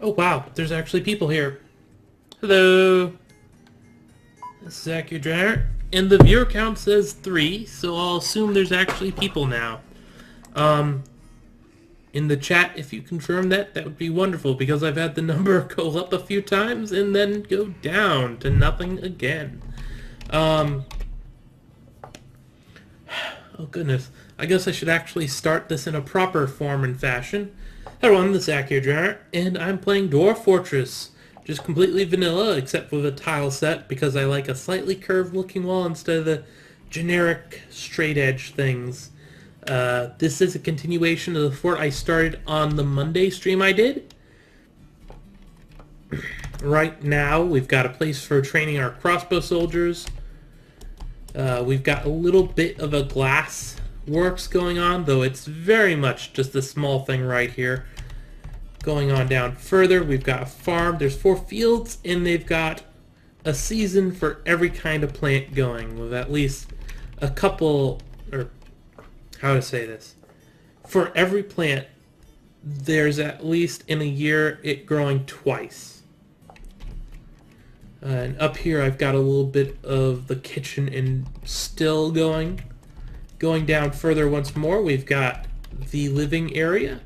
Oh wow, there's actually people here. Hello. This is Akhier Dragonheart, and the viewer count says 3, so I'll assume there's actually people now. Um, in the chat, if you confirm that, that would be wonderful, because I've had the number go up a few times and then go down to nothing again. Oh goodness, I guess I should actually start this in a proper form and fashion. Hello everyone, this is Akhier Dragonheart, and I'm playing Dwarf Fortress. Just completely vanilla, except for the tile set, because I like a slightly curved looking wall instead of the generic straight edge things. This is a continuation of the fort I started on the Monday stream I did. Right now, we've got a place for training our crossbow soldiers. We've got a little bit of a glass works going on, though it's very much just a small thing right here. Going on down further, we've got a farm. There's 4 fields, and they've got a season for every kind of plant going, with at least a couple, or how to say this. For every plant, there's at least in a year it growing twice. And up here I've got a little bit of the kitchen and still going. Going down further once more, we've got the living area.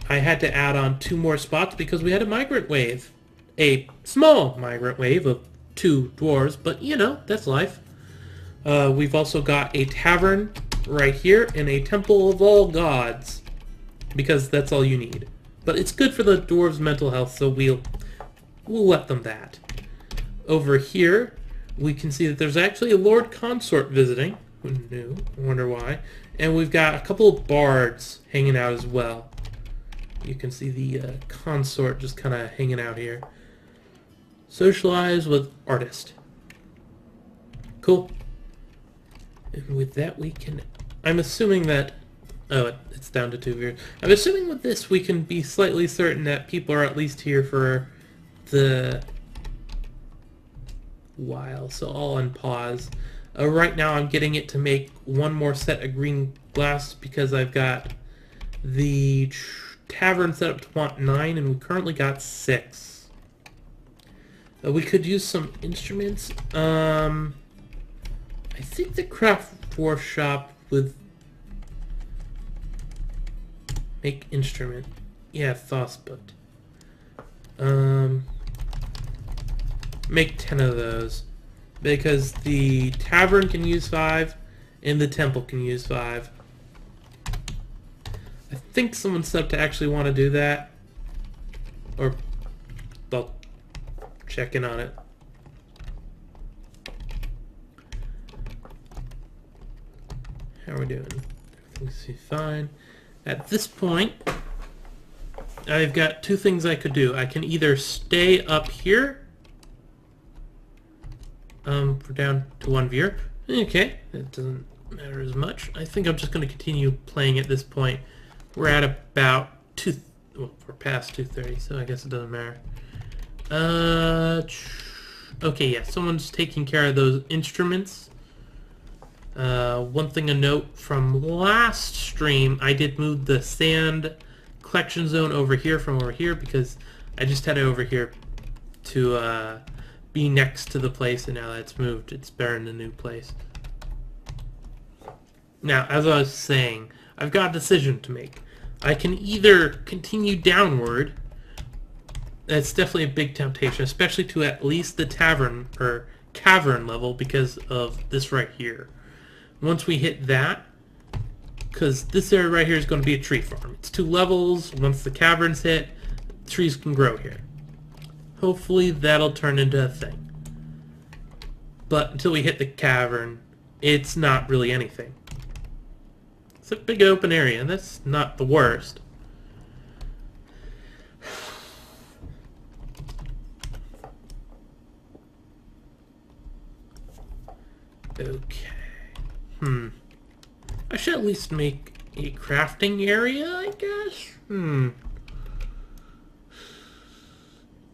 I had to add on 2 more spots because we had a migrant wave. A small migrant wave of 2 dwarves, but you know, that's life. We've also got a tavern right here and a temple of all gods, because that's all you need. But it's good for the dwarves' mental health, so we'll let them that. Over here, we can see that there's actually a Lord Consort visiting. Who knew? I wonder why. And we've got a couple of bards hanging out as well. You can see the consort just kind of hanging out here. Socialize with artist. Cool. And with that we can... I'm assuming that... Oh, it's down to 2 viewers. I'm assuming with this we can be slightly certain that people are at least here for the while. So I'll unpause. Right now I'm getting it to make 1 more set of green glass because I've got the tavern set up to want 9 and we currently got 6. We could use some instruments. I think the craft workshop would make instrument. Yeah, Thosbut. Make 10 of those. Because the tavern can use 5 and the temple can use 5. I think someone set up to actually want to do that. Or they'll check in on it. How are we doing? Everything seems fine. At this point, I've got 2 things I could do. I can either stay up here. We're down to 1 viewer. Okay, that doesn't matter as much. I think I'm just going to continue playing at this point. We're at about well, we're past 2:30, so I guess it doesn't matter. Okay, yeah, someone's taking care of those instruments. One thing to note from last stream, I did move the sand collection zone over here from over here because I just had it over here to be next to the place, and now that it's moved, it's better in the new place. Now, as I was saying, I've got a decision to make. I can either continue downward. That's definitely a big temptation, especially to at least the tavern or cavern level because of this right here. Once we hit that, because this area right here is going to be a tree farm. It's 2 levels. Once the caverns hit, trees can grow here. Hopefully that'll turn into a thing. But until we hit the cavern, it's not really anything. It's a big open area, and that's not the worst. Okay. I should at least make a crafting area, I guess?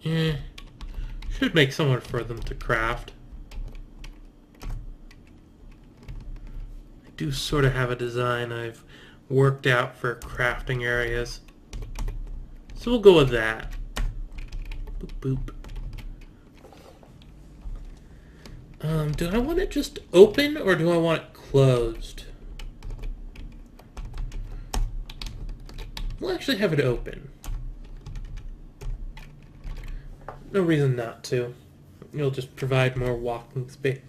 Yeah. Should make somewhere for them to craft. I do sort of have a design I've worked out for crafting areas. So we'll go with that. Boop, boop. Do I want it just open or do I want it closed? We'll actually have it open. No reason not to. It'll just provide more walking space,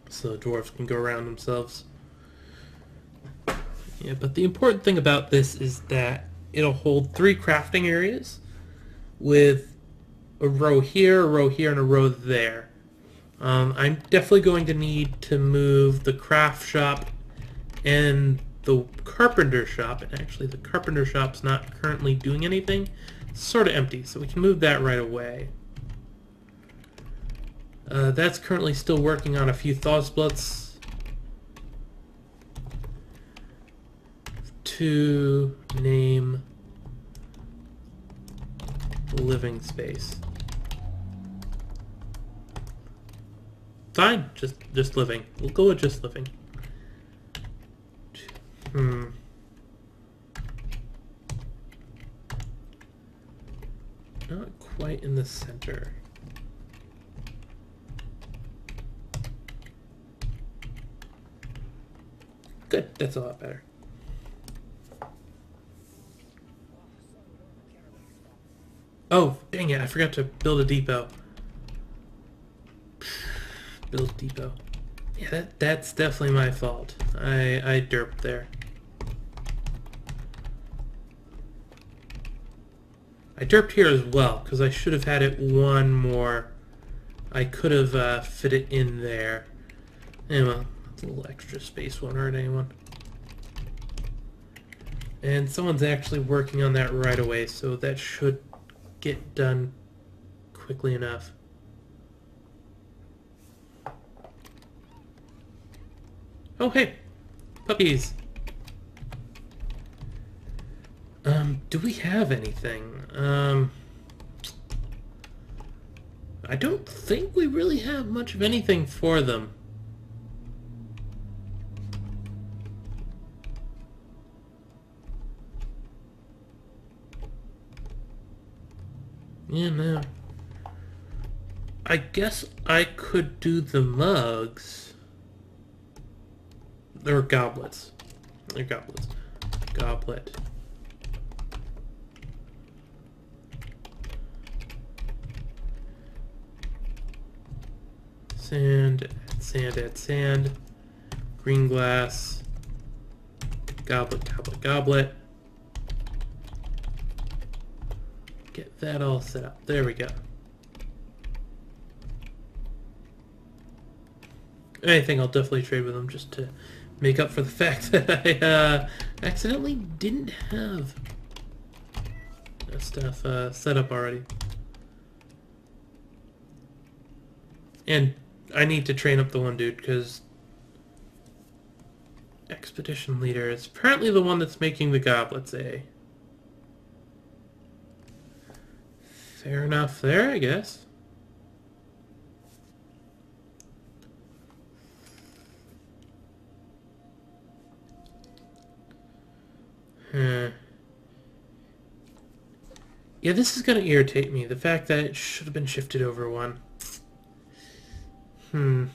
so the dwarves can go around themselves. Yeah, but the important thing about this is that it'll hold 3 crafting areas with a row here, and a row there. I'm definitely going to need to move the craft shop and the carpenter shop. And actually, the carpenter shop's not currently doing anything. It's sort of empty, so we can move that right away. That's currently still working on a few Thawsbluts to name living space. Fine, just living. We'll go with just living. Not quite in the center. Good, that's a lot better. Oh, dang it, I forgot to build a depot. Build depot. Yeah, that's definitely my fault. I derped there. I derped here as well, because I should have had it one more. I could have fit it in there. Anyway, that's a little extra space won't hurt anyone. And someone's actually working on that right away, so that should get done quickly enough. Oh, hey! Puppies! Do we have anything? I don't think we really have much of anything for them. Yeah, no. I guess I could do the mugs. They're goblets. They're goblets. Goblet. Sand, add sand. Green glass. Goblet, goblet, goblet. Get that all set up. There we go. Anything, I'll definitely trade with them just to make up for the fact that I accidentally didn't have that stuff set up already. And I need to train up the one dude, because expedition leader is apparently the one that's making the goblets, eh? Fair enough there, I guess. Yeah, this is going to irritate me. The fact that it should have been shifted over one. Of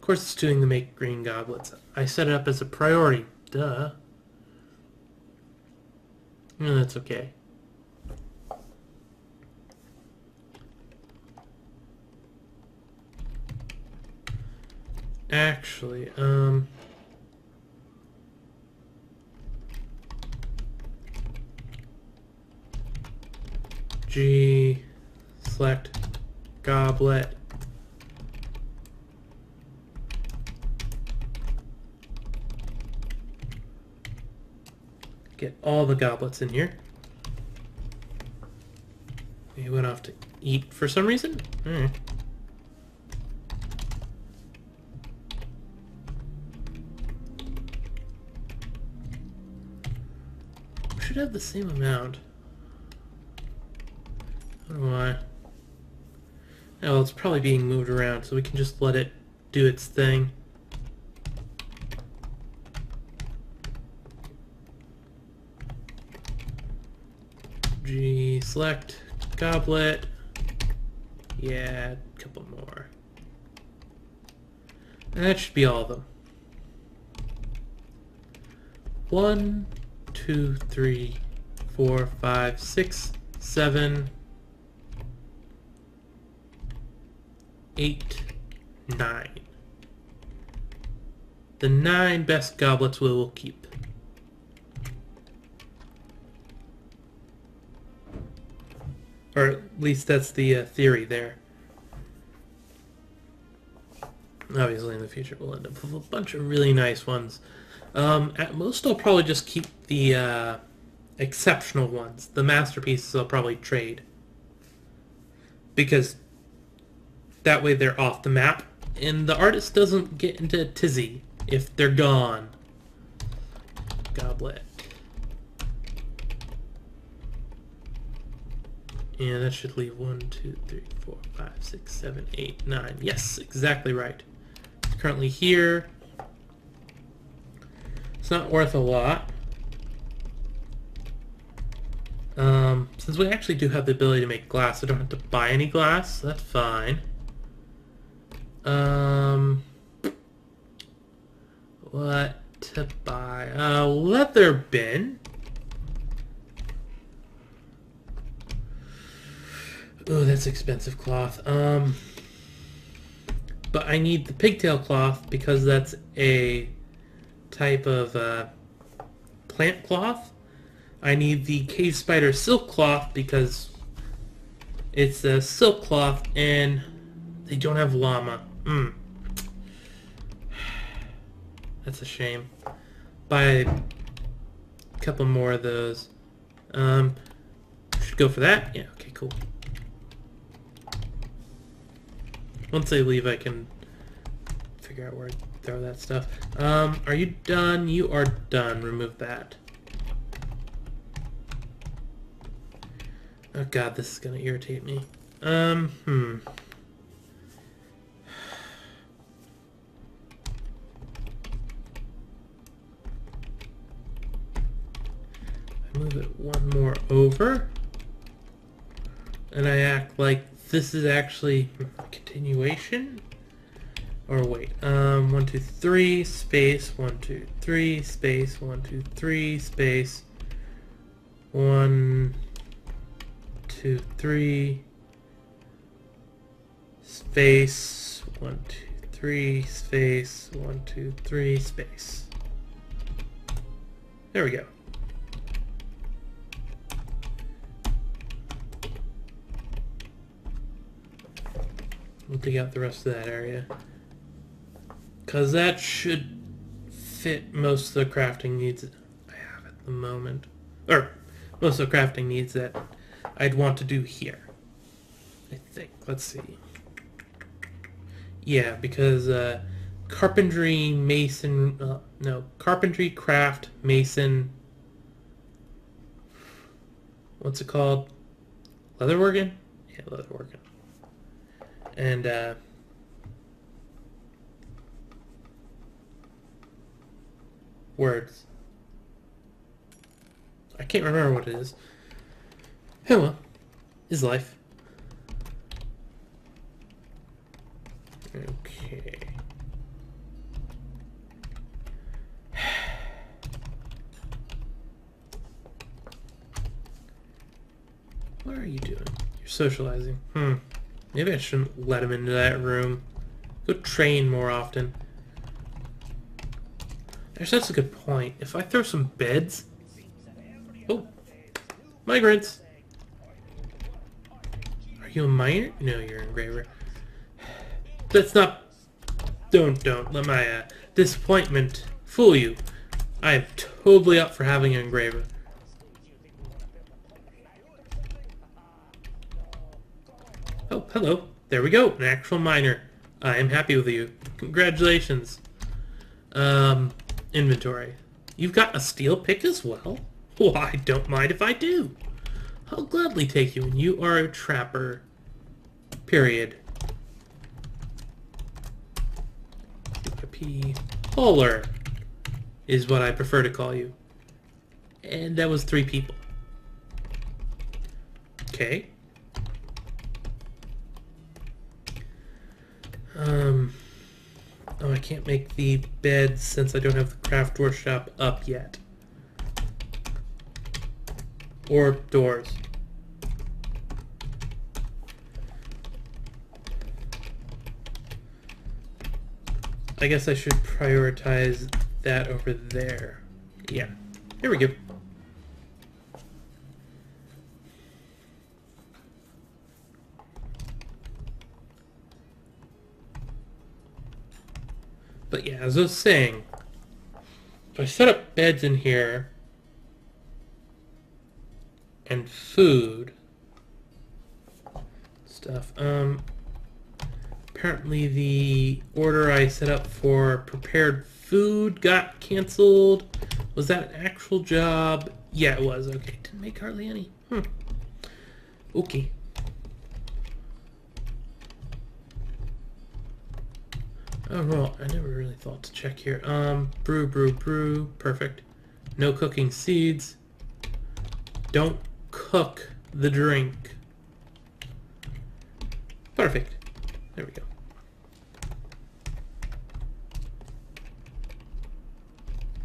course it's doing the make green goblets. I set it up as a priority. Duh. No, that's okay. Actually, G, select goblet. Get all the goblets in here. He went off to eat for some reason? Alright. We should have the same amount. I don't know why. Oh, well, it's probably being moved around, so we can just let it do its thing. select goblet. Yeah, a couple more. And that should be all of them. 1, 2, 3, 4, 5, 6, 7, 8, 9. The 9 best goblets we will keep. Or at least that's the theory there. Obviously in the future we'll end up with a bunch of really nice ones. At most I'll probably just keep the exceptional ones. The masterpieces I'll probably trade. Because that way they're off the map. And the artist doesn't get into a tizzy if they're gone. Goblet. And that should leave 1, 2, 3, 4, 5, 6, 7, 8, 9. Yes, exactly right. It's currently here. It's not worth a lot. Since we actually do have the ability to make glass, I don't have to buy any glass, so that's fine. What to buy? Leather bin. Oh, that's expensive cloth. But I need the pigtail cloth because that's a type of plant cloth. I need the cave spider silk cloth because it's a silk cloth and they don't have llama. That's a shame. Buy a couple more of those. Should go for that? Yeah, okay, cool. Once they leave, I can figure out where to throw that stuff. Are you done? You are done. Remove that. Oh god, this is gonna irritate me. I move it one more over. And I act like this is actually a continuation. Or wait, 1, 2, 3, space, 1, 2, 3, space, 1, 2, 3, space, 1, 2, 3, space, 1, 2, 3, space, 1, 2, 3, space. There we go. We'll dig out the rest of that area. Because that should fit most of the crafting needs I have at the moment. Or, most of the crafting needs that I'd want to do here. I think. Let's see. Yeah, because carpentry, mason... no, carpentry, craft, mason... What's it called? Leatherworking? Yeah, leatherworking. And, words. I can't remember what it is. Oh well. Is life. Okay. What are you doing? You're socializing. Maybe I shouldn't let him into that room. Go train more often. Actually, that's a good point. If I throw some beds... Oh! Migrants! Are you a miner? No, you're an engraver. That's not... Don't let my disappointment fool you. I am totally up for having an engraver. Oh, hello. There we go. An actual miner. I am happy with you. Congratulations. Inventory. You've got a steel pick as well? Well, I don't mind if I do. I'll gladly take you, and you are a trapper. Period. P. Polar is what I prefer to call you. And that was 3 people. Okay. Oh, I can't make the beds since I don't have the craft workshop up yet. Or doors. I guess I should prioritize that over there. Yeah. Here we go. But yeah, as I was saying, if I set up beds in here and food stuff, apparently the order I set up for prepared food got canceled. Was that an actual job? Yeah, it was. Okay, didn't make hardly any. Okay. Oh, well, I never really thought to check here. Brew. Perfect. No cooking seeds. Don't cook the drink. Perfect. There we go.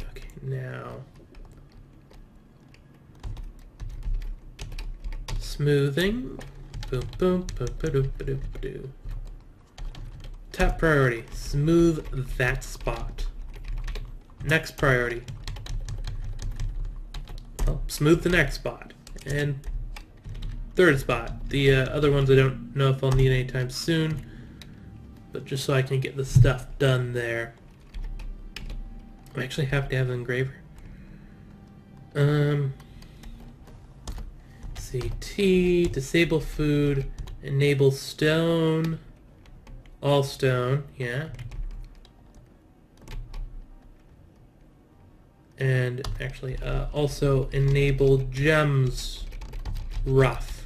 Okay, now smoothing. Boom, boom, boom, ba-doom, ba-doom, ba-doom. Top priority, smooth that spot. Next priority, well, smooth the next spot. And third spot. The other ones I don't know if I'll need anytime soon, but just so I can get the stuff done there. I actually have to have an engraver. CT, disable food, enable stone. All stone, yeah. And actually, also enable gems rough.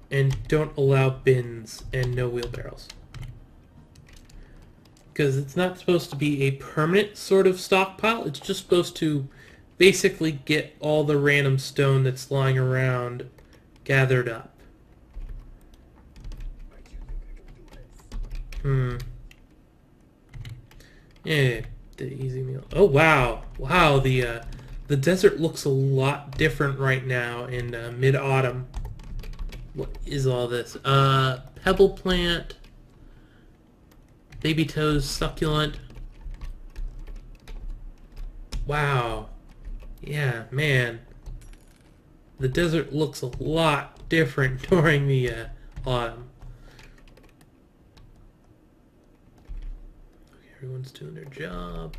And don't allow bins and no wheelbarrows. Because it's not supposed to be a permanent sort of stockpile. It's just supposed to basically get all the random stone that's lying around gathered up. Yeah, the easy meal. Oh wow, wow! The desert looks a lot different right now in mid-autumn. What is all this? Pebble plant, baby toes, succulent. Wow. Yeah, man. The desert looks a lot different during the autumn. Okay, everyone's doing their job.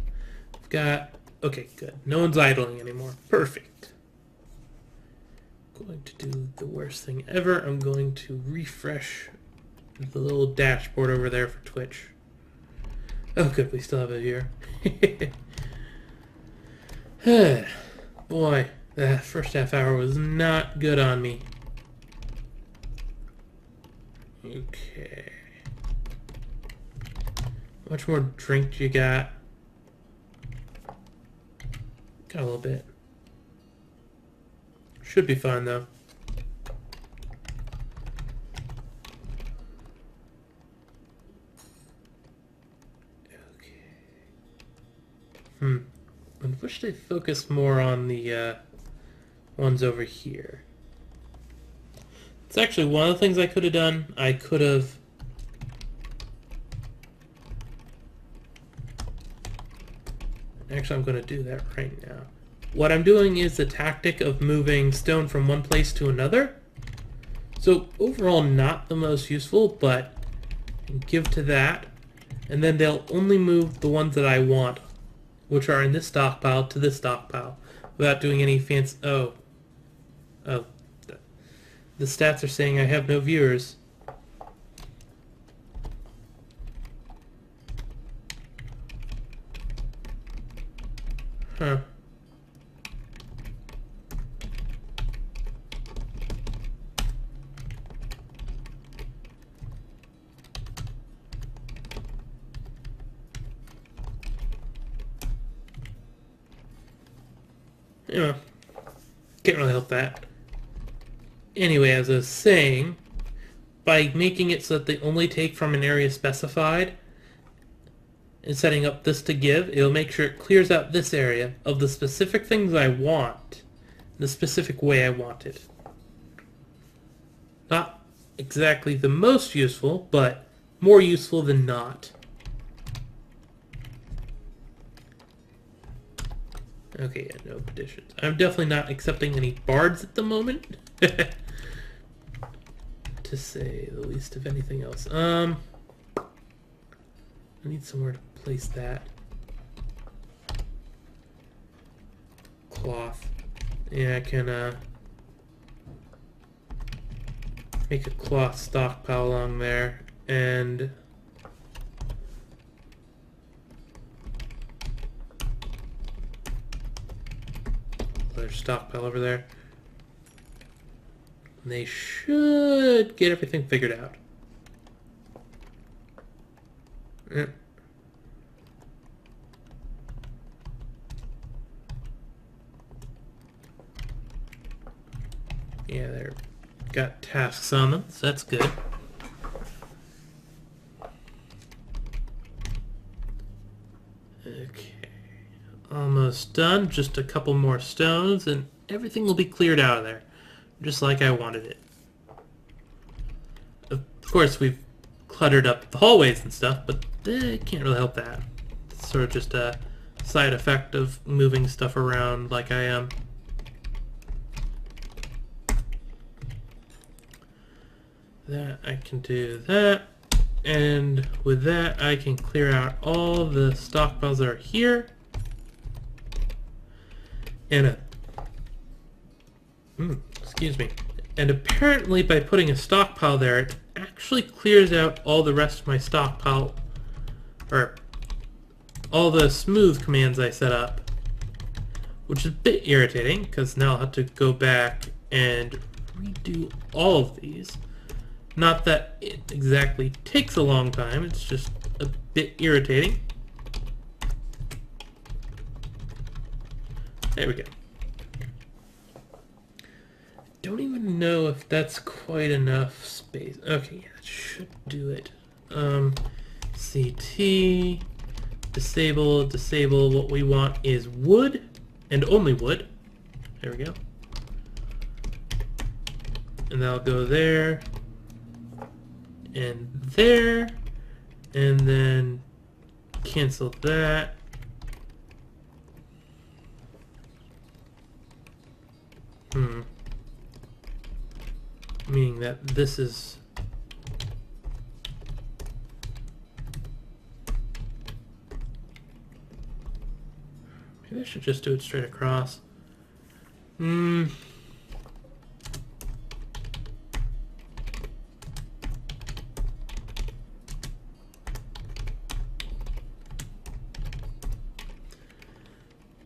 We've got... Okay, good. No one's idling anymore. Perfect. Going to do the worst thing ever. I'm going to refresh the little dashboard over there for Twitch. Oh, good. We still have it here. Boy, that first half hour was not good on me. Okay. How much more drink do you got? Got a little bit. Should be fine, though. Okay. I wish they focused more on the ones over here. It's actually one of the things I could have done. I could have... Actually, I'm going to do that right now. What I'm doing is the tactic of moving stone from one place to another. So overall, not the most useful, but give to that. And then they'll only move the ones that I want, which are in this stockpile, to this stockpile, without doing any fancy... Oh. The stats are saying I have no viewers. Huh. You know, can't really help that. Anyway, as I was saying, by making it so that they only take from an area specified, and setting up this to give, it'll make sure it clears out this area of the specific things I want, the specific way I want it. Not exactly the most useful, but more useful than not. Okay, yeah, no petitions. I'm definitely not accepting any bards at the moment. To say the least of anything else. I need somewhere to place that. Cloth. Yeah, I can make a cloth stockpile along there, and another stockpile over there. And they should get everything figured out. Yeah. Yeah, they're got tasks on them, so that's good. Okay, almost done. Just a couple more stones, and everything will be cleared out of there, just like I wanted it. Of course, we've cluttered up the hallways and stuff, but can't really help that. It's sort of just a side effect of moving stuff around like I am. That I can do that, and with that I can clear out all the stockpiles that are here, and excuse me, and apparently by putting a stockpile there, it actually clears out all the rest of my stockpile, or all the smooth commands I set up, which is a bit irritating because now I'll have to go back and redo all of these. Not that it exactly takes a long time, it's just a bit irritating. There we go. Don't even know if that's quite enough space. Okay, yeah, that should do it. CT, disable, disable. What we want is wood, and only wood. There we go. And that'll go there. And there, and then cancel that. Meaning that this is maybe I should just do it straight across.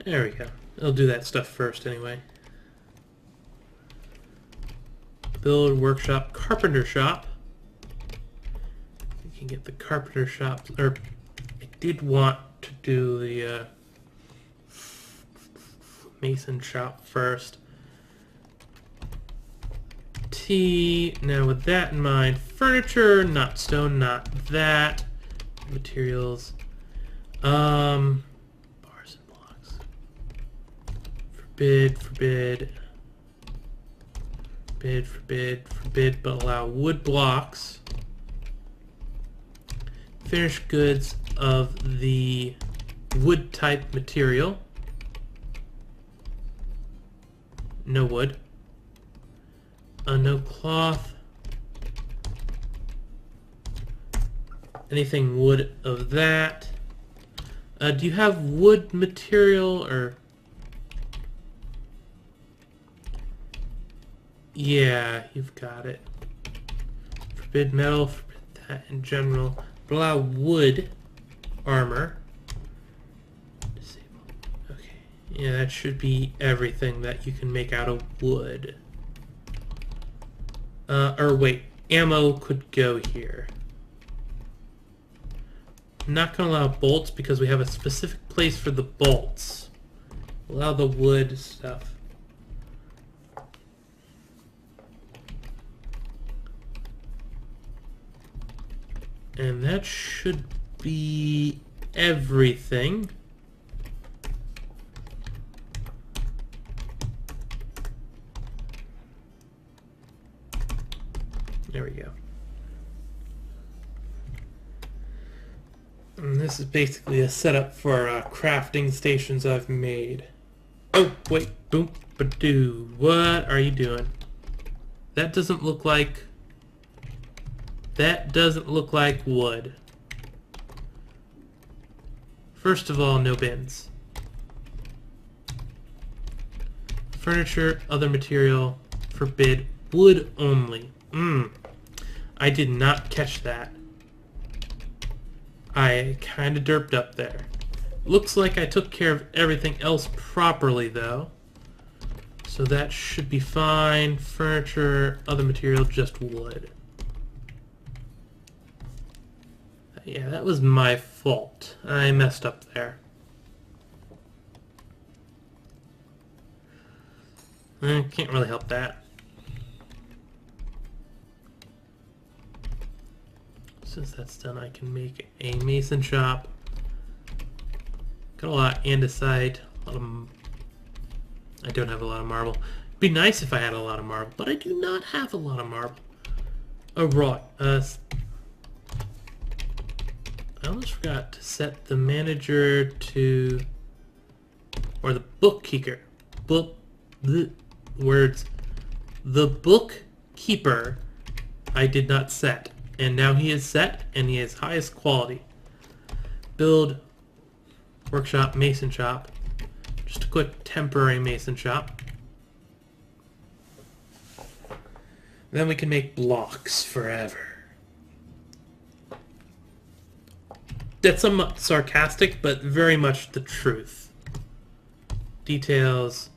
There we go. I'll do that stuff first anyway. Build, workshop, carpenter shop. You can get the carpenter shop, or I did want to do the mason shop first. Now with that in mind, furniture, not stone, not that. Materials. Forbid, forbid, forbid, forbid, forbid, but allow wood blocks. Finished goods of the wood type material. No wood. No cloth. Anything wood of that. Do you have wood material or... Yeah, you've got it. Forbid metal, forbid that in general. But allow wood armor. Disable. Okay. Yeah, that should be everything that you can make out of wood. Or wait, ammo could go here. I'm not going to allow bolts because we have a specific place for the bolts Allow the wood stuff. And that should be everything. There we go. And this is basically a setup for crafting stations I've made. Oh, wait. Boom. Ba-doo. What are you doing? That doesn't look like... That doesn't look like wood. First of all, no bins. Furniture, other material, forbid, wood only. I did not catch that. I kinda derped up there. Looks like I took care of everything else properly though. So that should be fine. Furniture, other material, just wood. Yeah, that was my fault. I messed up there. I can't really help that. Since that's done, I can make a mason shop. Got a lot of andesite. I don't have a lot of marble. It'd be nice if I had a lot of marble, but I do not have a lot of marble. Oh, right. I almost forgot to set the manager to, or the bookkeeper, the bookkeeper I did not set, and now he is set and he is highest quality. Build workshop, mason shop, just a quick temporary mason shop. Then we can make blocks forever. That's somewhat sarcastic, but very much the truth. Details.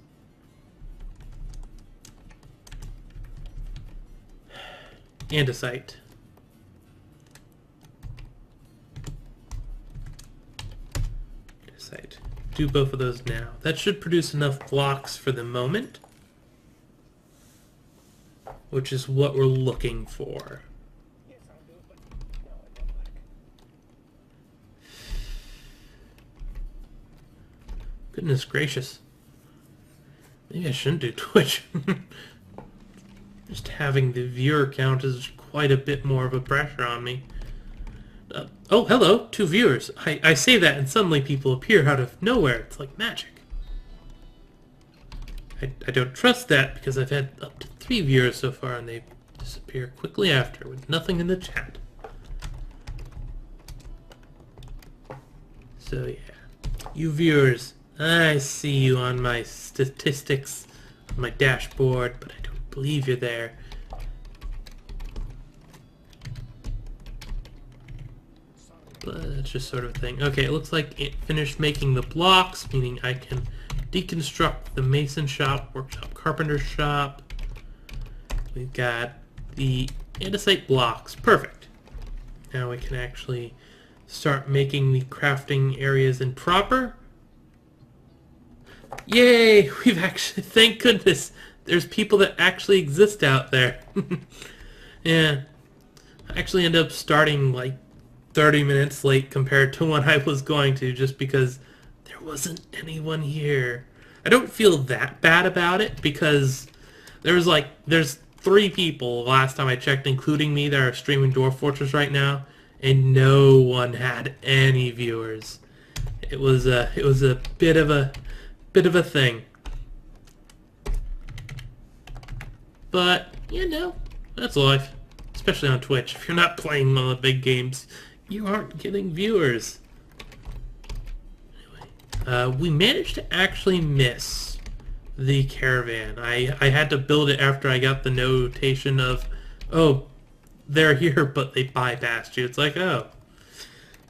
Andesite. Andesite. Do both of those now. That should produce enough blocks for the moment, which is what we're looking for. Goodness gracious. Maybe I shouldn't do Twitch. Just having the viewer count is quite a bit more of a pressure on me. Oh, hello, 2 viewers. I say that and suddenly people appear out of nowhere. It's like magic. I don't trust that because I've had up to 3 viewers so far and they disappear quickly after with nothing in the chat. So yeah, you viewers, I see you on my statistics, on my dashboard, but I don't believe you're there. But that's just sort of a thing. Okay, it looks like it finished making the blocks, meaning I can deconstruct the mason shop, workshop, carpenter shop. We've got the andesite blocks. Perfect. Now we can actually start making the crafting areas in proper. Yay! We've actually, thank goodness, there's people that actually exist out there. Yeah. I actually ended up starting like 30 minutes late compared to when I was going to, just because there wasn't anyone here. I don't feel that bad about it because there's 3 people last time I checked, including me, that are streaming Dwarf Fortress right now, and no one had any viewers. It was a bit of a thing. But you know, that's life, especially on Twitch. If you're not playing one of the big games, you aren't getting viewers. Anyway, we managed to actually miss the caravan. I had to build it after I got the notation of, oh, they're here, but they bypassed you. It's like, oh,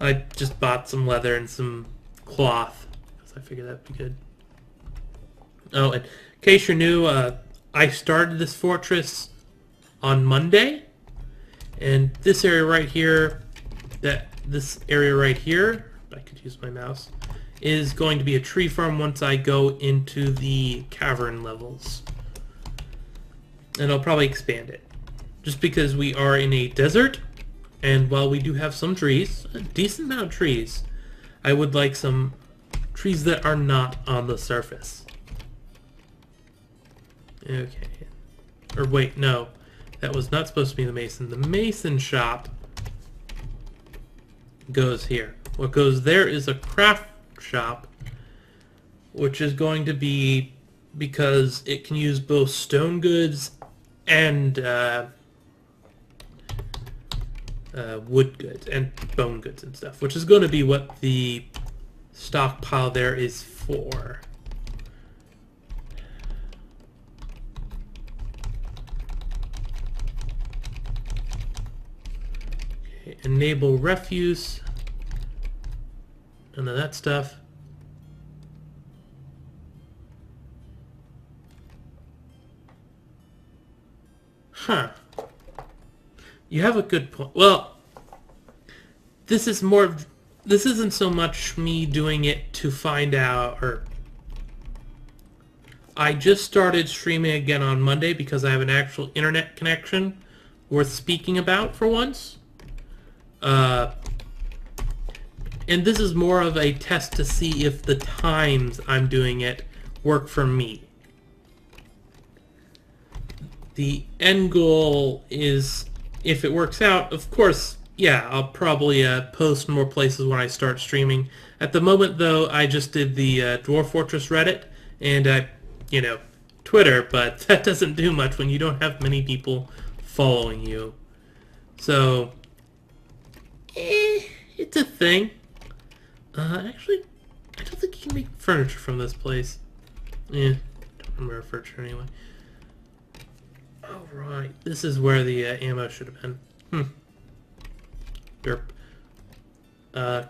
I just bought some leather and some cloth because I figured that'd be good. Oh, and in case you're new, I started this fortress on Monday, and this area right here, this area right here, I could use my mouse, is going to be a tree farm once I go into the cavern levels. And I'll probably expand it. Just because we are in a desert, and while we do have some trees, a decent amount of trees, I would like some trees that are not on the surface. Okay. Or wait, no. That was not supposed to be the mason. The mason shop goes here. What goes there is a craft shop, which is going to be because it can use both stone goods and wood goods and bone goods and stuff, which is going to be what the stockpile there is for. Okay, enable refuse. None of that stuff. Huh. You have a good point. Well, this is more of, this isn't so much me doing it to find out, or I just started streaming again on Monday because I have an actual internet connection worth speaking about for once. And this is more of a test to see if the times I'm doing it work for me. The end goal is, if it works out, of course, yeah, I'll probably post more places when I start streaming. At the moment, though, I just did the Dwarf Fortress Reddit and, you know, Twitter, but that doesn't do much when you don't have many people following you. So, it's a thing. Actually, I don't think you can make furniture from this place. Don't remember furniture anyway. Alright, this is where the ammo should have been. Derp.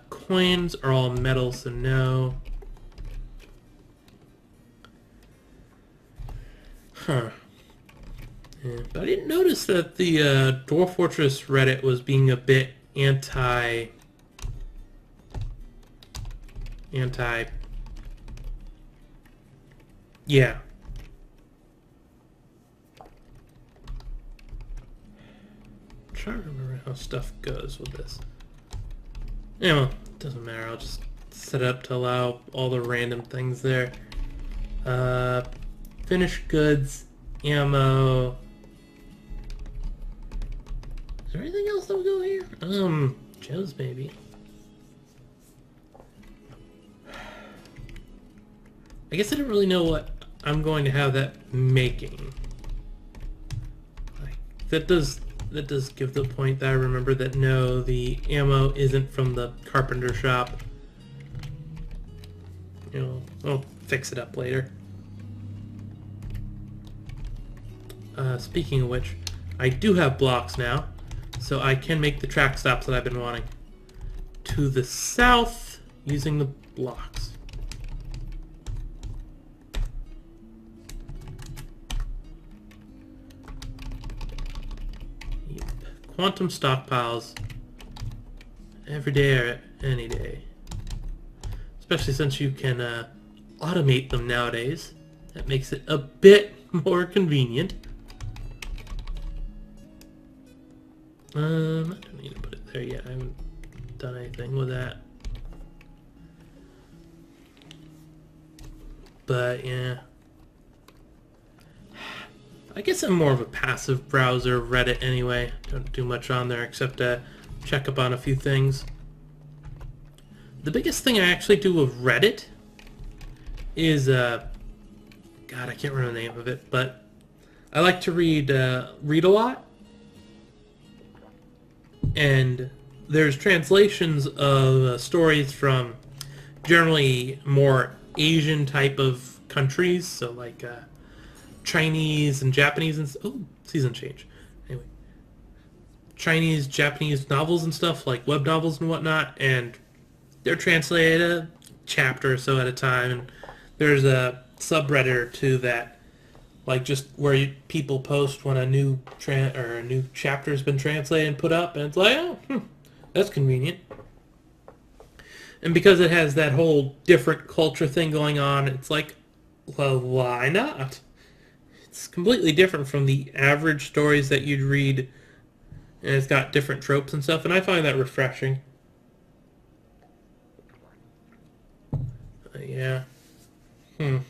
Coins are all metal, so no. Huh. Yeah, but I didn't notice that the Dwarf Fortress Reddit was being a bit anti... Yeah. I'm trying to remember how stuff goes with this. Yeah, well, it doesn't matter. I'll just set it up to allow all the random things there. Finished goods, ammo. Is there anything else that will go here? Gems maybe. I guess I don't really know what I'm going to have that making. Like, that does give the point that I remember that no, the ammo isn't from the carpenter shop. You know, I'll fix it up later. Speaking of which, I do have blocks now, so I can make the track stops that I've been wanting. To the south, using the blocks. Quantum stockpiles every day or any day. Especially since you can automate them nowadays. That makes it a bit more convenient. I don't need to put it there yet. I haven't done anything with that. But yeah. I guess I'm more of a passive browser of Reddit anyway. Don't do much on there except check up on a few things. The biggest thing I actually do with Reddit is, God, I can't remember the name of it, but I like to read a lot. And there's translations of stories from generally more Asian type of countries, so like Chinese and Japanese and season change. Anyway, Chinese, Japanese novels and stuff, like web novels and whatnot, and they're translated a chapter or so at a time. And there's a subreddit or two that, like, just where people post when a new chapter's been translated and put up, and it's like, oh, that's convenient. And because it has that whole different culture thing going on, it's like, well, why not? It's completely different from the average stories that you'd read, and it's got different tropes and stuff, and I find that refreshing. Yeah. I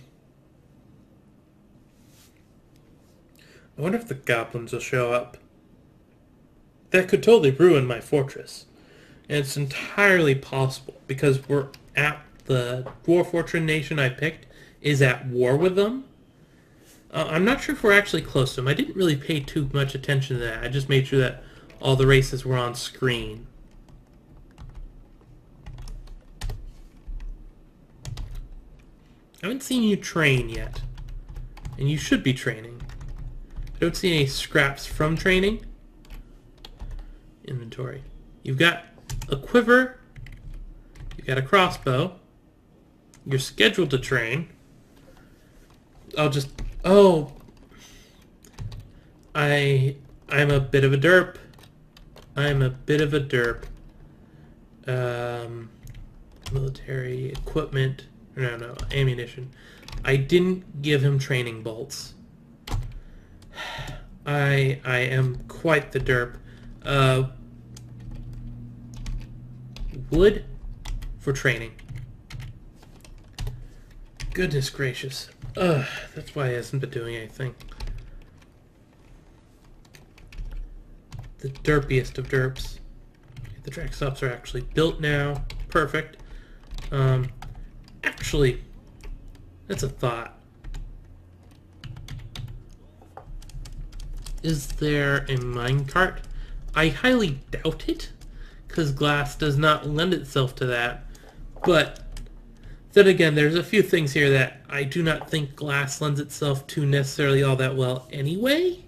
wonder if the goblins will show up. That could totally ruin my fortress. And it's entirely possible, because we're at the Dwarf Fortress nation I picked is at war with them. I'm not sure if we're actually close to them. I didn't really pay too much attention to that. I just made sure that all the races were on screen. I haven't seen you train yet. And you should be training. I don't see any scraps from training. Inventory. You've got a quiver. You've got a crossbow. You're scheduled to train. Oh. I'm a bit of a derp. Military equipment. No, ammunition. I didn't give him training bolts. I am quite the derp. Wood for training. Goodness gracious. That's why he hasn't been doing anything. The derpiest of derps. The track stops are actually built now. Perfect. Actually, that's a thought. Is there a minecart? I highly doubt it, because glass does not lend itself to that. But then again, there's a few things here that I do not think glass lends itself to necessarily all that well anyway.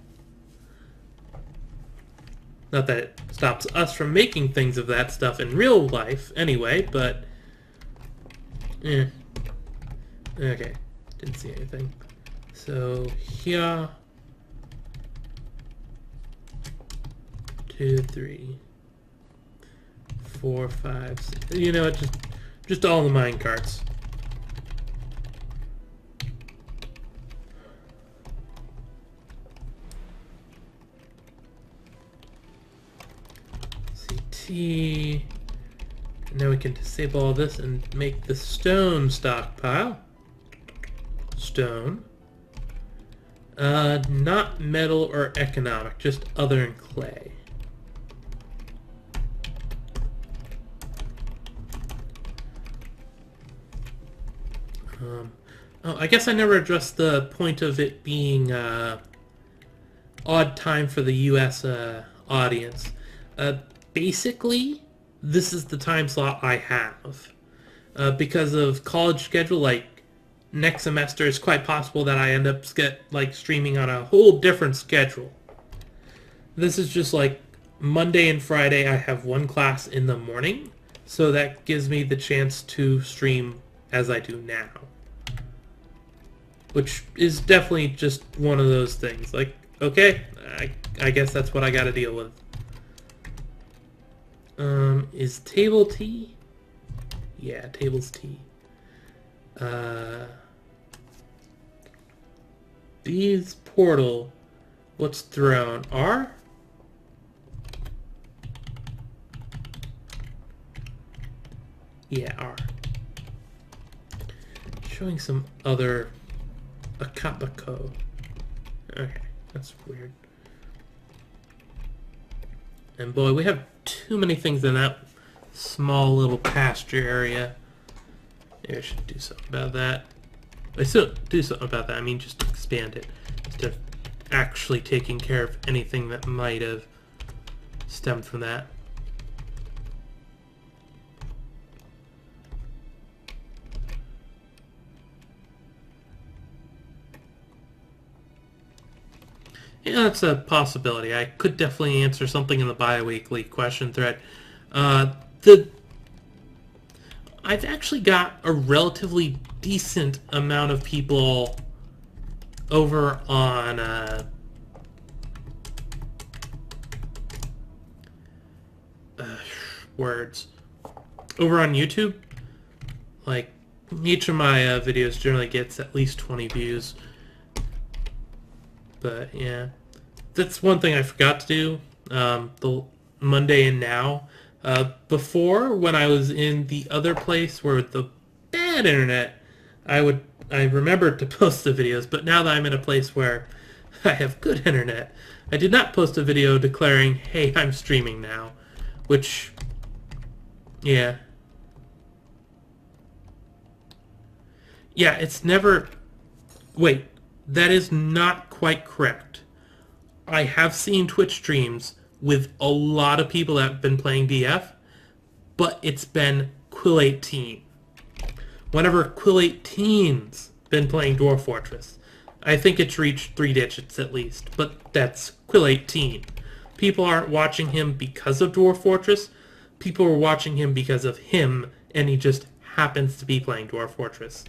Not that it stops us from making things of that stuff in real life anyway, but... Okay, didn't see anything. So, here... 2, 3, 4, 5, 6. You know what? Just all the mine carts. CT. Now we can disable all this and make the stone stockpile. Stone. Not metal or economic, just other than clay. Oh, I guess I never addressed the point of it being odd time for the U.S. Audience. Basically, this is the time slot I have. Because of college schedule, like next semester, it's quite possible that I end up streaming on a whole different schedule. This is just like Monday and Friday I have one class in the morning, so that gives me the chance to stream as I do now. Which is definitely just one of those things. Like, okay, I guess that's what I gotta deal with. Is table tea? Yeah, table's tea. These portal, what's thrown? R? Yeah, R. Showing some other... Akapako. Okay, that's weird. And boy, we have too many things in that small little pasture area. Maybe I should do something about that. I still do something about that. I mean, just expand it instead of actually taking care of anything that might have stemmed from that. Yeah, that's a possibility. I could definitely answer something in the bi-weekly question thread. I've actually got a relatively decent amount of people over on words. Over on YouTube. Like, each of my videos generally gets at least 20 views. But, yeah. That's one thing I forgot to do. The Monday and Now. Before, when I was in the other place where the bad internet, I remembered to post the videos, but now that I'm in a place where I have good internet, I did not post a video declaring, hey, I'm streaming now. Which, yeah. Yeah, it's never... Wait, that is not quite correct. I have seen Twitch streams with a lot of people that have been playing DF, but it's been Quill 18. Whenever Quill 18's been playing Dwarf Fortress, I think it's reached 3 digits at least, but that's Quill 18. People aren't watching him because of Dwarf Fortress. People are watching him because of him, and he just happens to be playing Dwarf Fortress.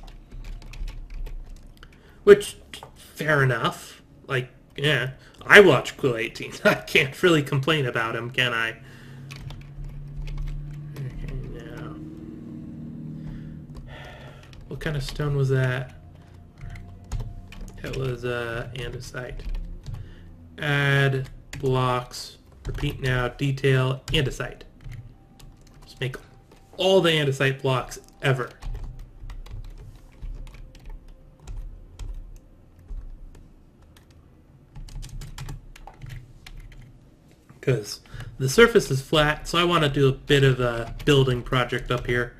Which, fair enough. Like, yeah, I watch Quill 18. I can't really complain about him, can I? Okay, now. What kind of stone was that? It was andesite. Add blocks. Repeat now. Detail andesite. Just make all the andesite blocks ever. Because the surface is flat, so I want to do a bit of a building project up here.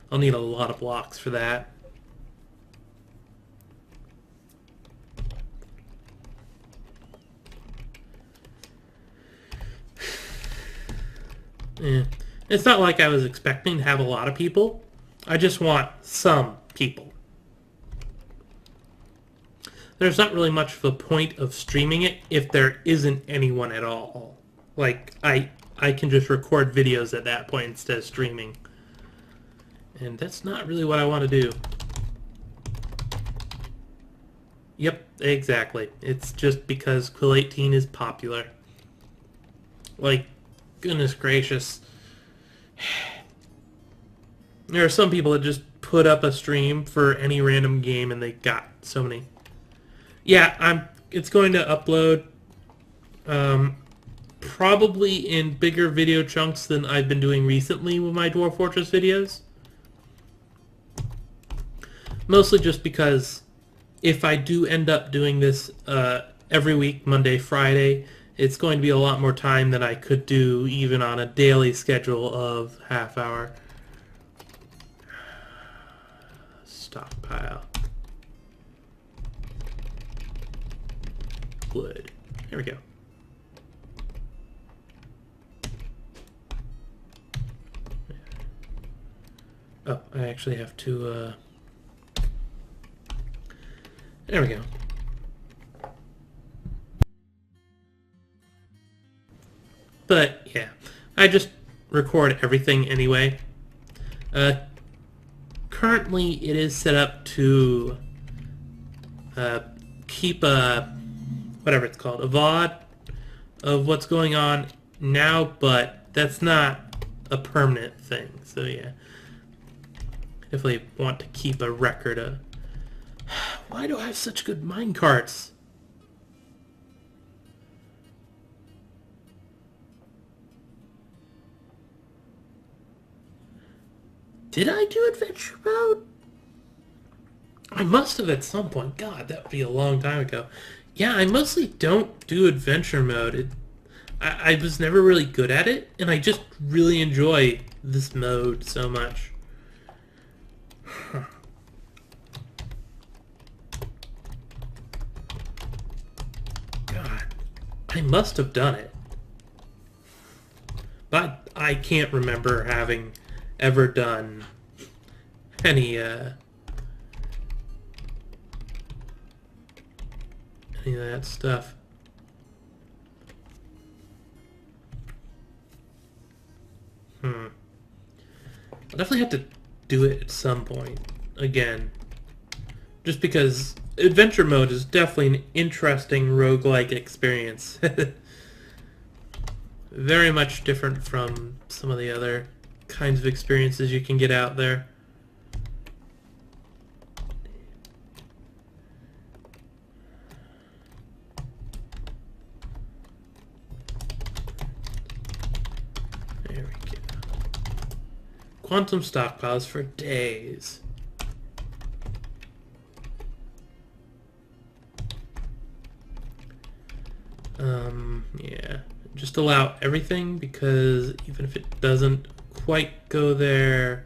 I'll need a lot of blocks for that. Yeah. It's not like I was expecting to have a lot of people. I just want some people. There's not really much of a point of streaming it if there isn't anyone at all. Like, I can just record videos at that point instead of streaming. And that's not really what I want to do. Yep, exactly. It's just because Quill 18 is popular. Like, goodness gracious. There are some people that just put up a stream for any random game and they got so many. Yeah, it's going to upload probably in bigger video chunks than I've been doing recently with my Dwarf Fortress videos. Mostly just because if I do end up doing this every week, Monday, Friday, it's going to be a lot more time than I could do even on a daily schedule of half hour. Stockpile. Wood. There we go. Oh, I actually have to, there we go. But, yeah, I just record everything anyway. Currently, it is set up to keep a, whatever it's called, a VOD of what's going on now, but that's not a permanent thing, so yeah. Definitely want to keep a record of... Why do I have such good minecarts? Did I do adventure mode? I must have at some point. God, that would be a long time ago. Yeah, I mostly don't do adventure mode. I was never really good at it, and I just really enjoy this mode so much. Huh. God, I must have done it. But I can't remember having ever done any of that stuff. I'll definitely have to do it at some point again. Just because adventure mode is definitely an interesting roguelike experience. Very much different from some of the other kinds of experiences you can get out there. quantum stockpiles for days. Yeah, just allow everything, because even if it doesn't quite go there,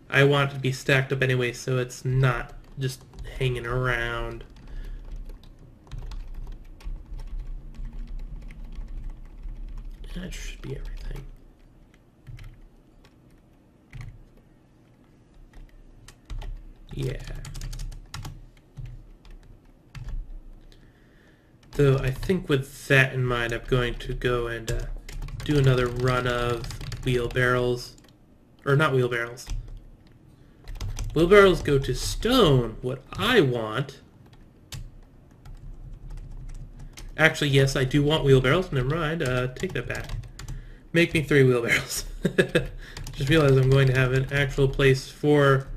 I want it to be stacked up anyway, so it's not just hanging around. That should be everything. Yeah. Though I think with that in mind, I'm going to go and do another run of wheelbarrows. Or not wheelbarrows. Wheelbarrows go to stone. What I want... Actually, yes, I do want wheelbarrows. Never mind. Take that back. Make me 3 wheelbarrows. Just realized I'm going to have an actual place for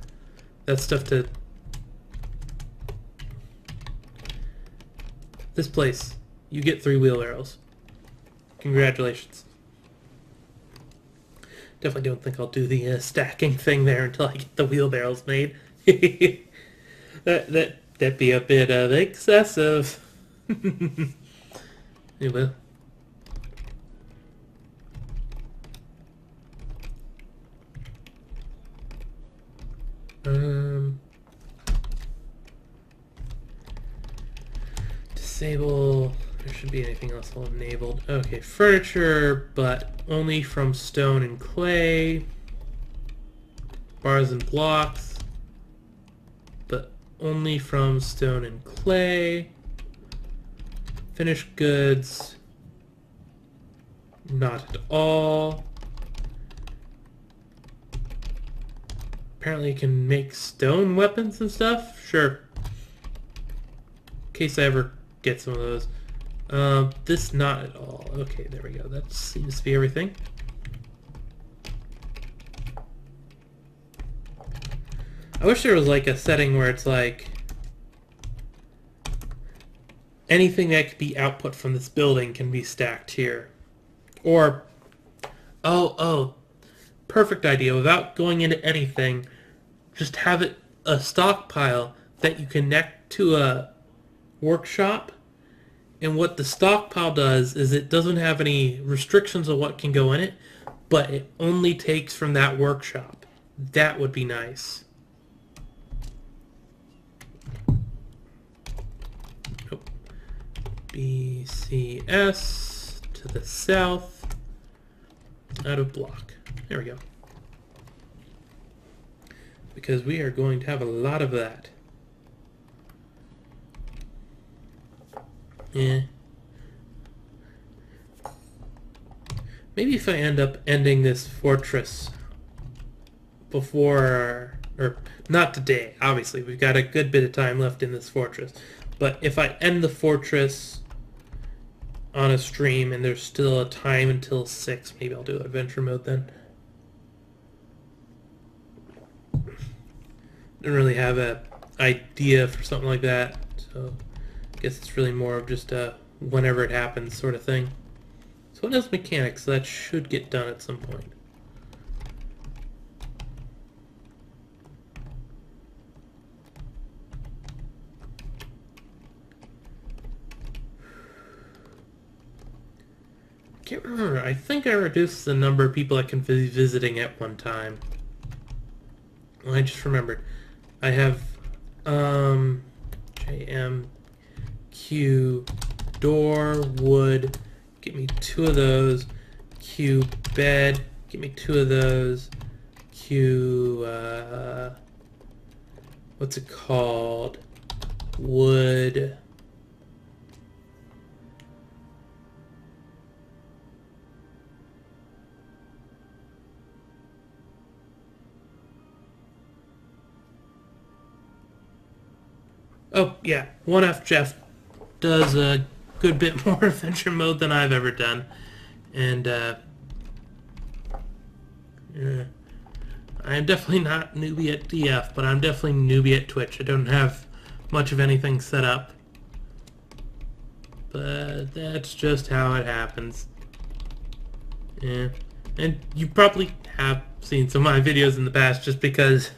that stuff to... This place. You get 3 wheelbarrows. Congratulations. Definitely don't think I'll do the stacking thing there until I get the wheelbarrows made. That'd be a bit excessive. Anyway. Disable. There shouldn't be anything else all enabled. Okay, furniture, but only from stone and clay. Bars and blocks, but only from stone and clay. Finished goods, not at all. Apparently you can make stone weapons and stuff? Sure. In case I ever get some of those. This not at all. Okay, there we go. That seems to be everything. I wish there was like a setting where it's like anything that could be output from this building can be stacked here. Or, oh, perfect idea. Without going into anything, just have it a stockpile that you connect to a workshop. And what the stockpile does is it doesn't have any restrictions of what can go in it, but it only takes from that workshop. That would be nice. Nope. BCS to the south. Out of block. There we go. Because we are going to have a lot of that. Yeah. Maybe if I end up ending this fortress before, or not today, obviously, we've got a good bit of time left in this fortress, but if I end the fortress on a stream and there's still a time until 6, maybe I'll do adventure mode then. Don't really have an idea for something like that, so I guess it's really more of just a whenever it happens sort of thing. So it has mechanics, so that should get done at some point. I can't remember. I think I reduced the number of people that can be visiting at one time. Well, I just remembered. I have JMQ door wood. Get me 2 of those. Q bed. Get me 2 of those. Q what's it called? Wood. Oh, yeah. 1F Jeff does a good bit more adventure mode than I've ever done. And, yeah. I'm definitely not newbie at DF, but I'm definitely newbie at Twitch. I don't have much of anything set up. But that's just how it happens. Yeah. And you probably have seen some of my videos in the past just because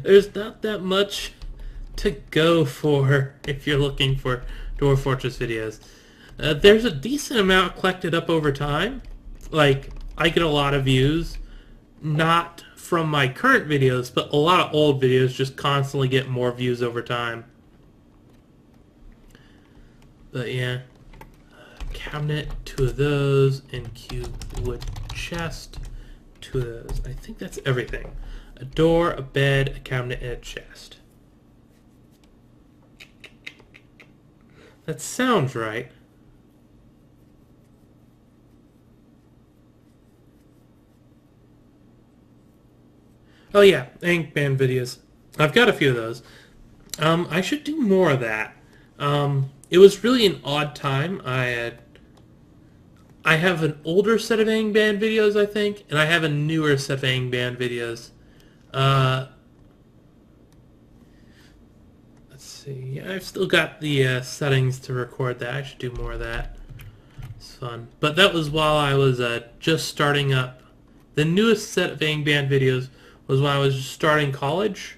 there's not that much to go for if you're looking for Dwarf Fortress videos. There's a decent amount collected up over time. Like, I get a lot of views, not from my current videos, but a lot of old videos just constantly get more views over time. But yeah, cabinet, 2 of those, and cube wood chest, 2 of those. I think that's everything. A door, a bed, a cabinet, and a chest. That sounds right. Oh yeah, Ink Band videos. I've got a few of those. I should do more of that. It was really an odd time. I have an older set of Ang Band videos, I think, and I have a newer set of Ang Band videos. Let's see. I've still got the settings to record that. I should do more of that. It's fun. But that was while I was just starting up. The newest set of Ang Band videos was when I was just starting college,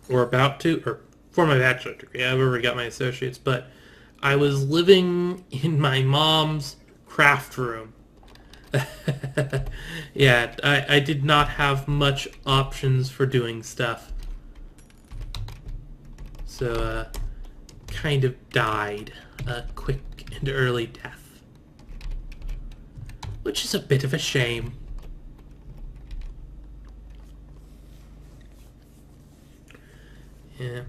or about to, or for my bachelor's degree. I've already got my associates, but I was living in my mom's craft room. Yeah, I did not have much options for doing stuff. So, kind of died a quick and early death. Which is a bit of a shame. Yeah.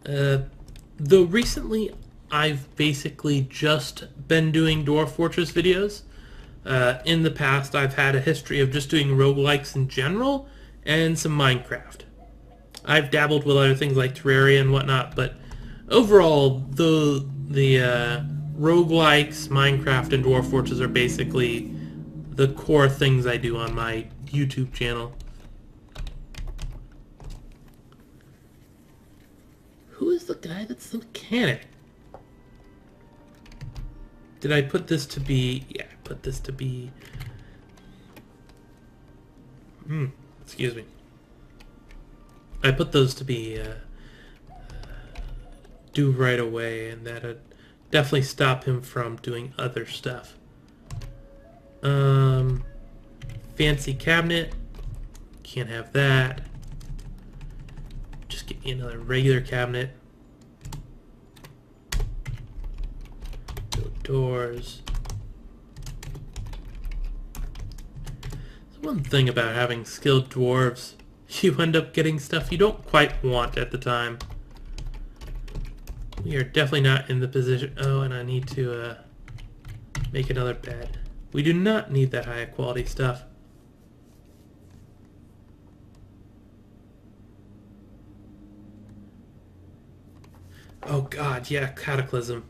Though recently I've basically just been doing Dwarf Fortress videos. In the past I've had a history of just doing roguelikes in general and some Minecraft. I've dabbled with other things like Terraria and whatnot, but overall the roguelikes, Minecraft, and Dwarf Fortress are basically the core things I do on my YouTube channel. Who is the guy that's the mechanic? Did I put this to be... Yeah, I put this to be... excuse me. I put those to be due right away, and that'd definitely stop him from doing other stuff. Fancy cabinet. Can't have that. Just get me another regular cabinet. Build doors. There's one thing about having skilled dwarves. You end up getting stuff you don't quite want at the time. We are definitely not in the position... Oh, and I need to make another bed. We do not need that high quality stuff. Oh god, yeah, Cataclysm.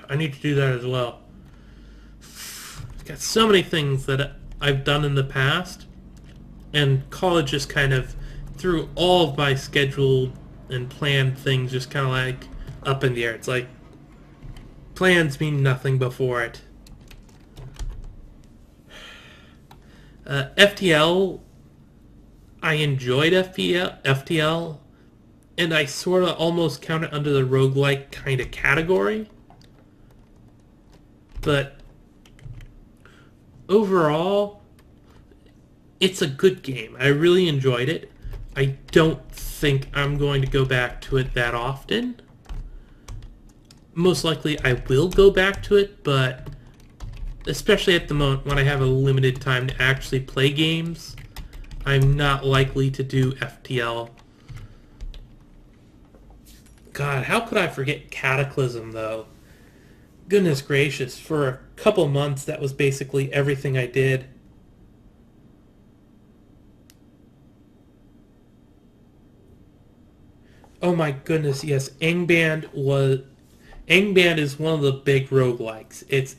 I need to do that as well. I've got so many things that I've done in the past, and college just kind of threw all of my scheduled and planned things just kind of like up in the air. It's like plans mean nothing before it. FTL, I enjoyed FTL, and I sort of almost count it under the roguelike kind of category. But overall, it's a good game. I really enjoyed it. I don't think I'm going to go back to it that often. Most likely I will go back to it, but especially at the moment when I have a limited time to actually play games, I'm not likely to do FTL. God, how could I forget Cataclysm, though? Goodness gracious, for a couple months that was basically everything I did. Oh my goodness, yes, Angband is one of the big roguelikes. It's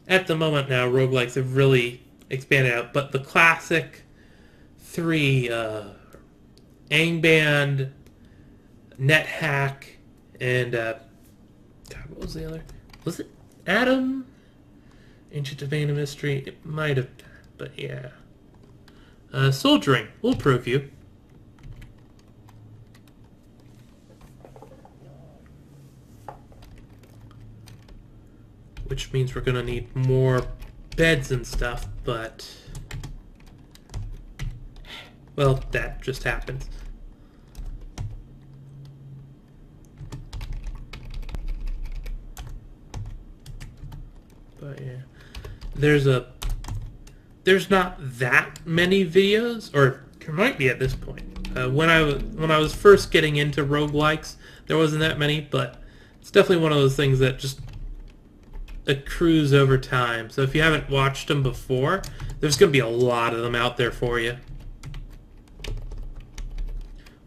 at the moment now, roguelikes have really expanded out, but the classic three, Angband, NetHack, and God, what was the other? Was it Adam? Ancient Domain of Mystery. It might have, but yeah. Soldiering. We'll prove you. Which means we're gonna need more beds and stuff, but... well, that just happens. But yeah. There's not that many videos, or there might be at this point. When I was first getting into roguelikes, there wasn't that many, but it's definitely one of those things that just accrues over time. So if you haven't watched them before, there's going to be a lot of them out there for you.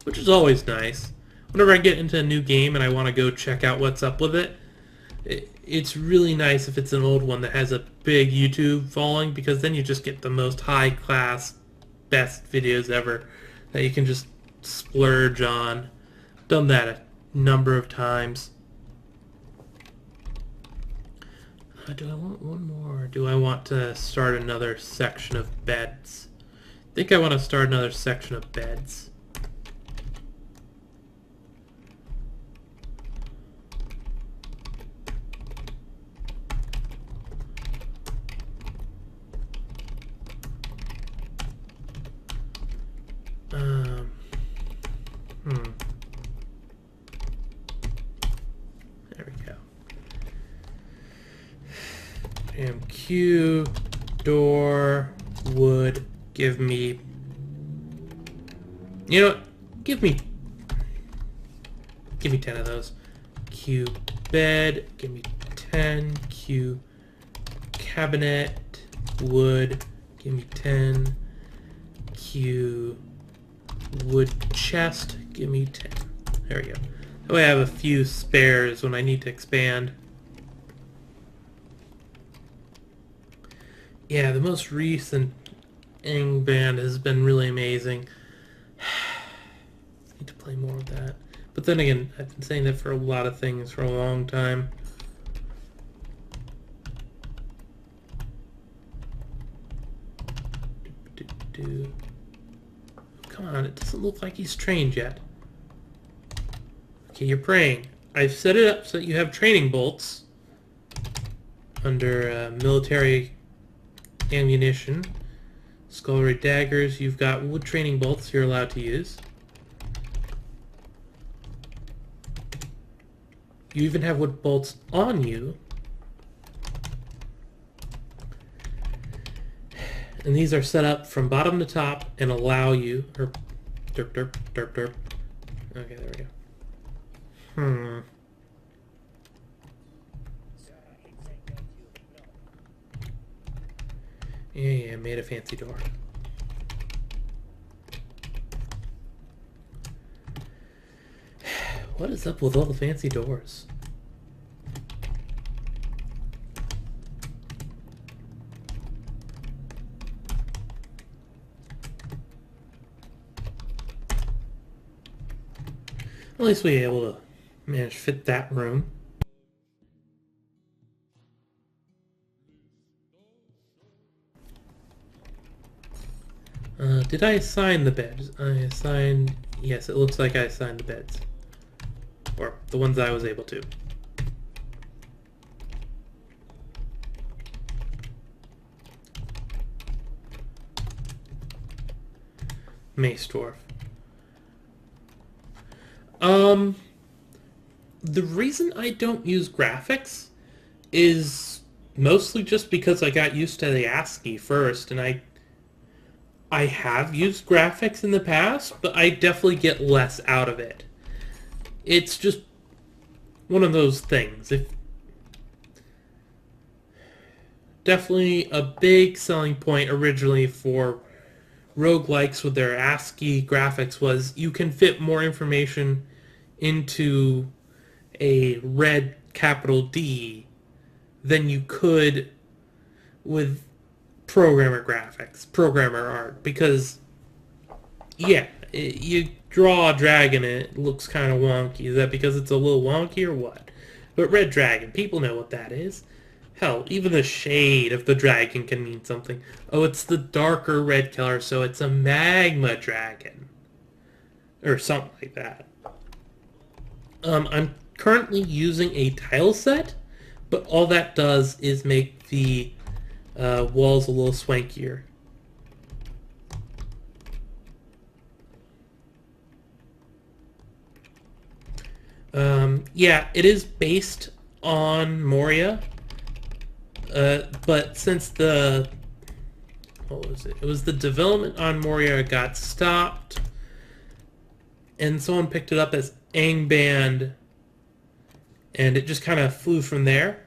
Which is always nice. Whenever I get into a new game and I want to go check out what's up with it, it's really nice if it's an old one that has a big YouTube following, because then you just get the most high-class, best videos ever that you can just splurge on. Done that a number of times. Do I want one more? Do I want to start another section of beds? I think I want to start another section of beds. There we go. Q, door, wood, give me... you know what? Give me 10 of those. Q, bed, give me 10. Q, cabinet, wood, give me 10. Q, wood chest, give me 10. There we go. That way I have a few spares when I need to expand. Yeah, the most recent Ing band has been really amazing. Need to play more of that. But then again, I've been saying that for a lot of things for a long time. Come on, it doesn't look like he's trained yet. Okay, you're praying. I've set it up so that you have training bolts under military ammunition. Skullray daggers. You've got wood training bolts you're allowed to use. You even have wood bolts on you. And these are set up from bottom to top and allow you... or derp, derp, derp, derp. Okay, there we go. Yeah, made a fancy door. What is up with all the fancy doors? At least we were able to manage to fit that room. Did I assign the beds? I assigned... yes, it looks like I assigned the beds. Or the ones I was able to. Mace Dwarf. The reason I don't use graphics is mostly just because I got used to the ASCII first, and I have used graphics in the past, but I definitely get less out of it. It's just one of those things. Definitely a big selling point originally for roguelikes with their ASCII graphics was you can fit more information into a red capital D than you could with programmer graphics, programmer art, because yeah, you draw a dragon and it looks kind of wonky. Is that because it's a little wonky or what? But Red Dragon, people know what that is. Hell, even the shade of the dragon can mean something. Oh, it's the darker red color, so it's a magma dragon. Or something like that. I'm currently using a Tileset, but all that does is make the walls a little swankier. Yeah, it is based on Moria, but since the... what was it? It was the development on Moria got stopped, and someone picked it up as Angband, and it just kind of flew from there.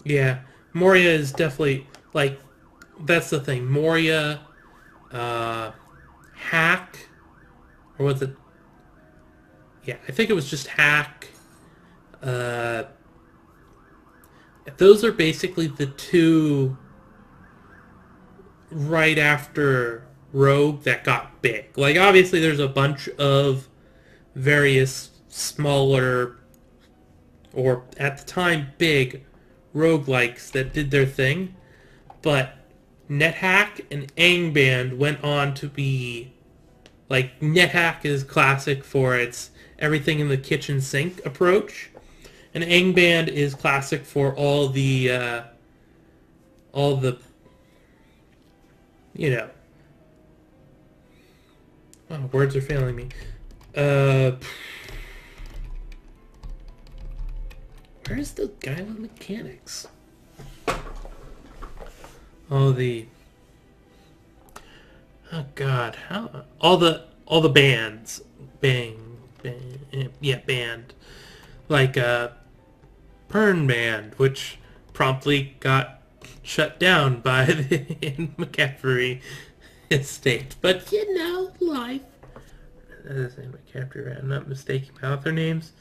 Yeah, Moria is definitely, like, that's the thing. Moria, Hack, or was it? Yeah, I think it was just Hack. Uh, those are basically the two right after Rogue that got big. Like, obviously there's a bunch of various smaller, or at the time big, roguelikes that did their thing, but NetHack and Angband went on to be, like, NetHack is classic for its everything in the kitchen sink approach, and Angband is classic for all the you know, oh, words are failing me. Where's the guy on mechanics? Oh, oh God, how all the bands, yeah, band, like Pern Band, which promptly got shut down by the McCaffrey estate. But you know, life. That is McCaffrey. I'm not mistaking my author names.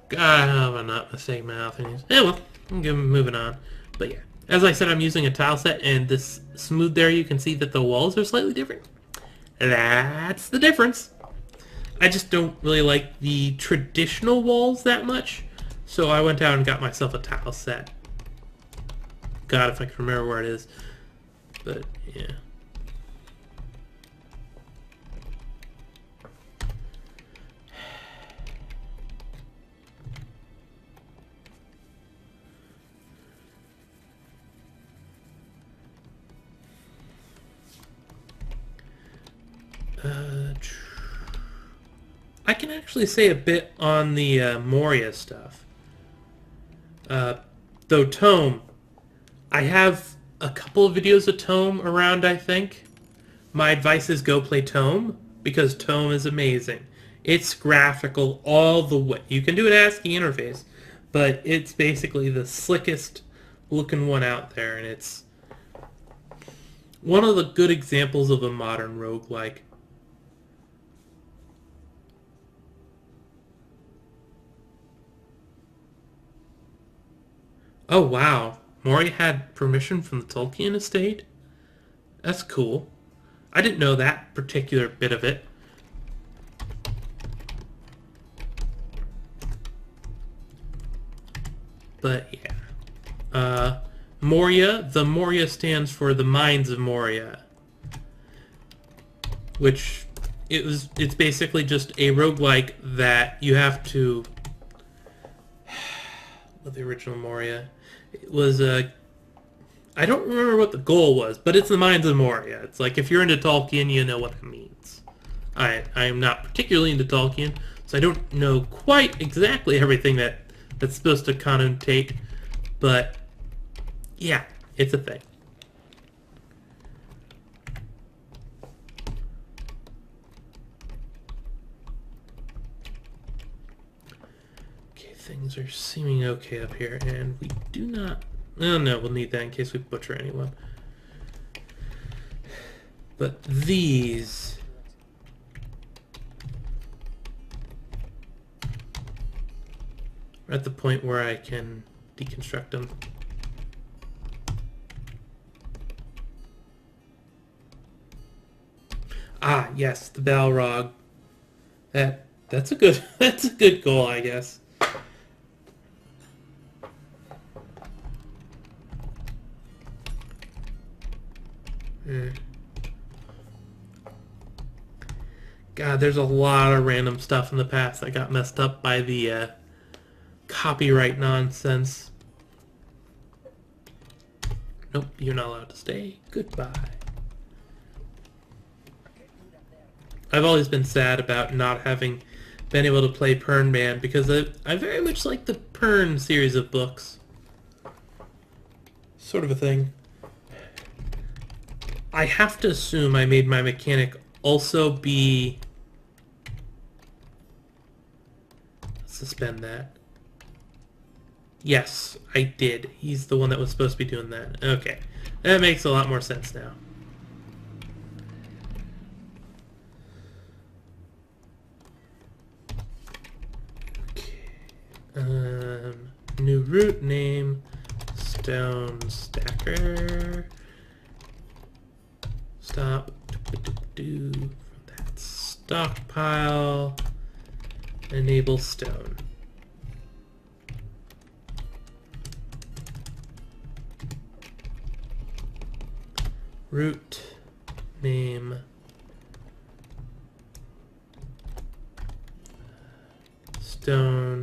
God, I'm not mistaking my author names. Yeah, well, I'm moving on. But yeah, as I said, I'm using a tile set, and this smooth there, you can see that the walls are slightly different. That's the difference. I just don't really like the traditional walls that much, so I went out and got myself a tile set. God, if I can remember where it is. But, yeah. I can actually say a bit on the Moria stuff. Though Tome, I have a couple of videos of Tome around, I think. My advice is go play Tome, because Tome is amazing. It's graphical all the way. You can do an ASCII interface, but it's basically the slickest looking one out there, and it's one of the good examples of a modern roguelike. Oh wow, Moria had permission from the Tolkien estate? That's cool. I didn't know that particular bit of it. But yeah. Moria, the Moria stands for the Mines of Moria. Which it's basically just a roguelike that you have to with the original Moria. It was I don't remember what the goal was, but it's the Mines of Moria. It's like, if you're into Tolkien, you know what it means. I am not particularly into Tolkien, so I don't know quite exactly everything that's supposed to connotate, but yeah, it's a thing. Okay, things are seeming okay up here, and we do not... Oh no, we'll need that in case we butcher anyone. But these... are at the point where I can deconstruct them. Ah, yes, the Balrog That's a good that's a good goal, I guess. God, there's a lot of random stuff in the past that got messed up by the copyright nonsense. Nope, you're not allowed to stay. Goodbye. I've always been sad about not having been able to play Pern Man because I very much like the Pern series of books. Sort of a thing. I have to assume I made my mechanic also be... Suspend that. Yes, I did. He's the one that was supposed to be doing that. Okay. That makes a lot more sense now. Okay. New route name, Stone Stacker. Stop. From that stockpile. Enable stone. Route name. Stone